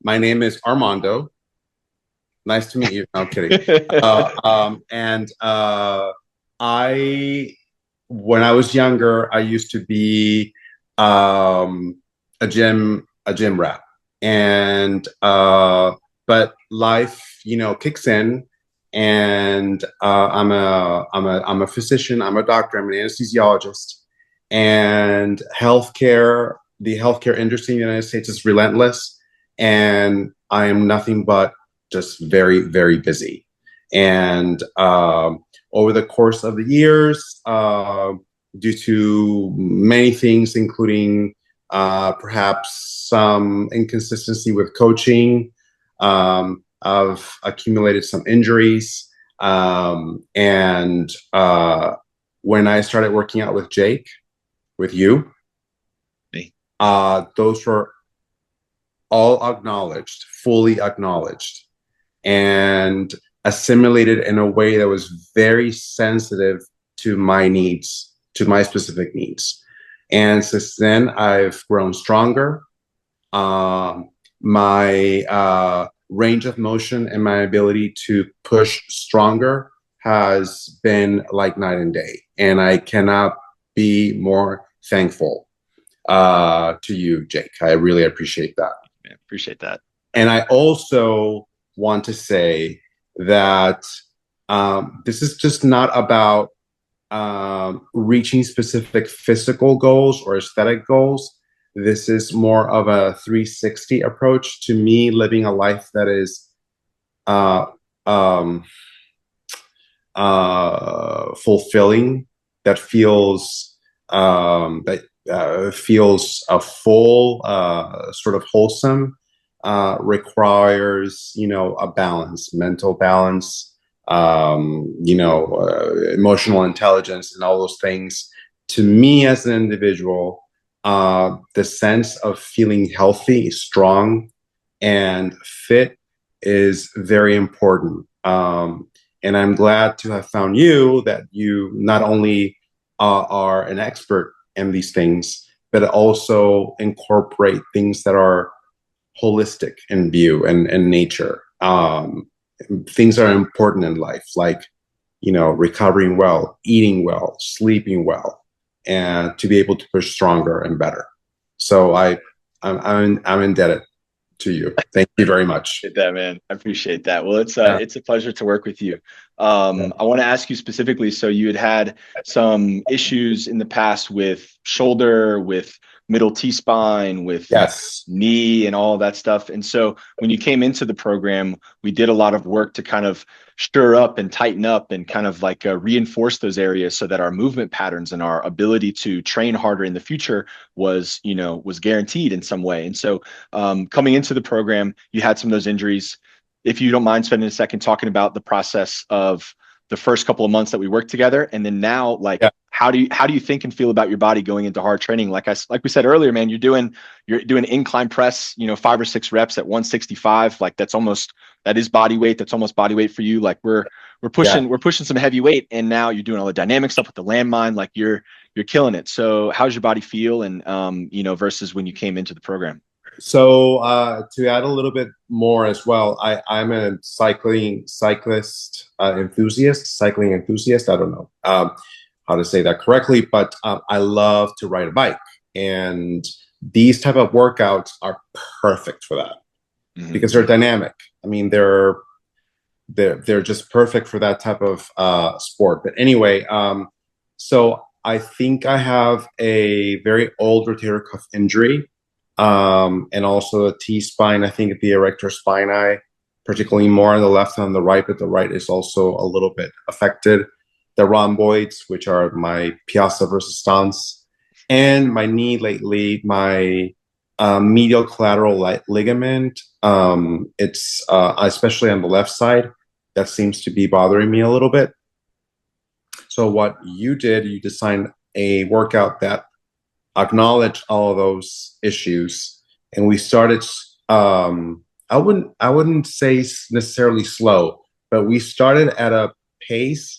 My name is Armando. Nice to meet you. No, I'm kidding. And I, when I was younger, I used to be a gym rat, and but life, kicks in, and I'm a physician. I'm a doctor. I'm an anesthesiologist, and the healthcare industry in the United States is relentless, and I am nothing but just very, very busy. And over the course of the years, due to many things, including perhaps some inconsistency with coaching, I've accumulated some injuries. And when I started working out with Jake, with you, Me. those were all acknowledged, fully acknowledged, and assimilated in a way that was very sensitive to my needs, to my specific needs. And since then, I've grown stronger. My range of motion and my ability to push stronger has been like night and day. And I cannot be more thankful to you, Jake. I really appreciate that. I appreciate that. And I also want to say that this is just not about reaching specific physical goals or aesthetic goals. This is more of a 360 approach to me living a life that is uh, um, fulfilling, that feels a full, sort of wholesome, requires, a balance, mental balance, emotional intelligence, and all those things. To me, as an individual, the sense of feeling healthy, strong, and fit is very important. And I'm glad to have found you, that you not only are an expert in these things, but also incorporate things that are holistic in view and nature. Things that are important in life, like, recovering well, eating well, sleeping well, and to be able to push stronger and better. So I'm indebted to you. Thank you very much. Appreciate that, man. I appreciate that. Well, Yeah. it's a pleasure to work with you. I want to ask you specifically. So you had some issues in the past with shoulder, with middle T-spine, with Yes. knee, and all that stuff. And so when you came into the program, we did a lot of work to kind of stir up and tighten up and kind of like reinforce those areas so that our movement patterns and our ability to train harder in the future was guaranteed in some way. And so coming into the program, you had some of those injuries. If you don't mind spending a second talking about the process of the first couple of months that we worked together, and then now, like, Yeah. how do you think and feel about your body going into hard training? Like we said earlier, man, you're doing incline press, 5 or 6 reps at 165. Like that is body weight. That's almost body weight for you. Like we're Yeah. pushing some heavy weight, and now you're doing all the dynamic stuff with the landmine. Like you're killing it. So how's your body feel, and versus when you came into the program? So to add a little bit more as well, I'm a cycling enthusiast. I don't know how to say that correctly, but I love to ride a bike, and these type of workouts are perfect for that Mhm. because they're dynamic. I mean, they're just perfect for that type of sport. But anyway, so I think I have a very old rotator cuff injury, and also a T spine. I think the erector spinae, particularly more on the left than on the right, but the right is also a little bit affected. The rhomboids, which are my piazza versus stance, and my knee lately, my medial collateral ligament. It's especially on the left side, that seems to be bothering me a little bit. So what you did, you designed a workout that acknowledged all of those issues, and we started. I wouldn't say necessarily slow, but we started at a pace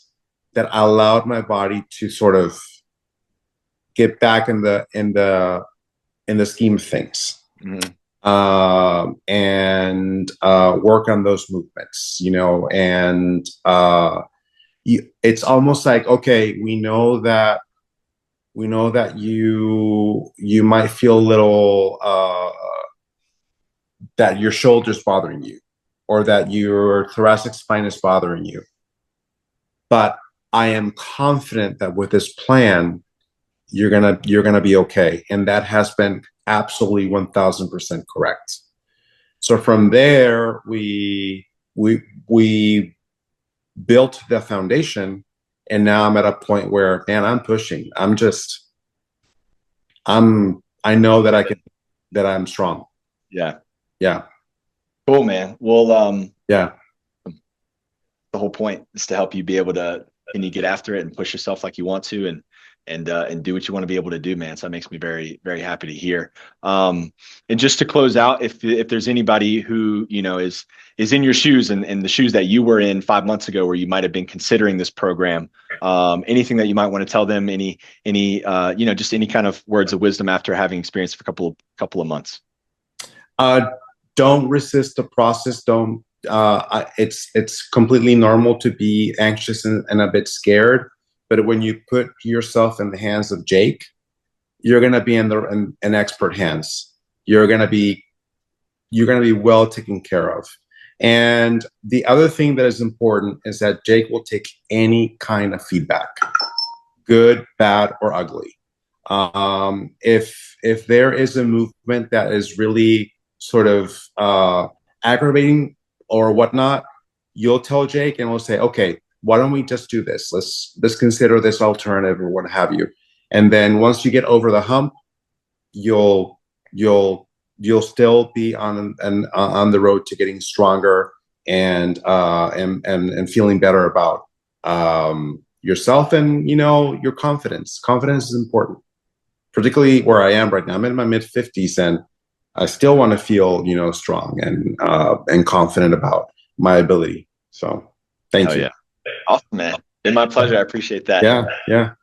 that allowed my body to sort of get back in the scheme of things. Mhm. and work on those movements, and it's almost like, okay, we know that you might feel a little that your shoulder's bothering you, or that your thoracic spine is bothering you. But I am confident that with this plan, you're gonna be okay. And that has been absolutely 1000% correct. So from there, we built the foundation, and now I'm at a point where, man, I'm pushing. I know that I'm strong. Yeah. Yeah. Cool, man. Well, Yeah. the whole point is to help you be able to, and you get after it and push yourself like you want to, and do what you want to be able to do, man. So that makes me very, very happy to hear. And just to close out, if there's anybody who, is in your shoes, and the shoes that you were in 5 months ago, where you might have been considering this program, anything that you might want to tell them, just any kind of words of wisdom after having experienced for a couple of months. Don't resist the process. Don't. It's completely normal to be anxious and a bit scared. But when you put yourself in the hands of Jake, you're gonna be in expert hands. You're gonna be well taken care of. And the other thing that is important is that Jake will take any kind of feedback, good, bad, or ugly. If there is a movement that is really sort of aggravating or whatnot, you'll tell Jake, and we'll say, okay, why don't we just do this? Let's consider this alternative, or what have you. And then once you get over the hump, you'll still be on the road to getting stronger and feeling better about yourself, and your confidence. Confidence is important, particularly where I am right now. I'm in my mid-50s, and I still want to feel strong and confident about my ability. So thank you. Yeah. Awesome, man. It's my pleasure. I appreciate that. Yeah.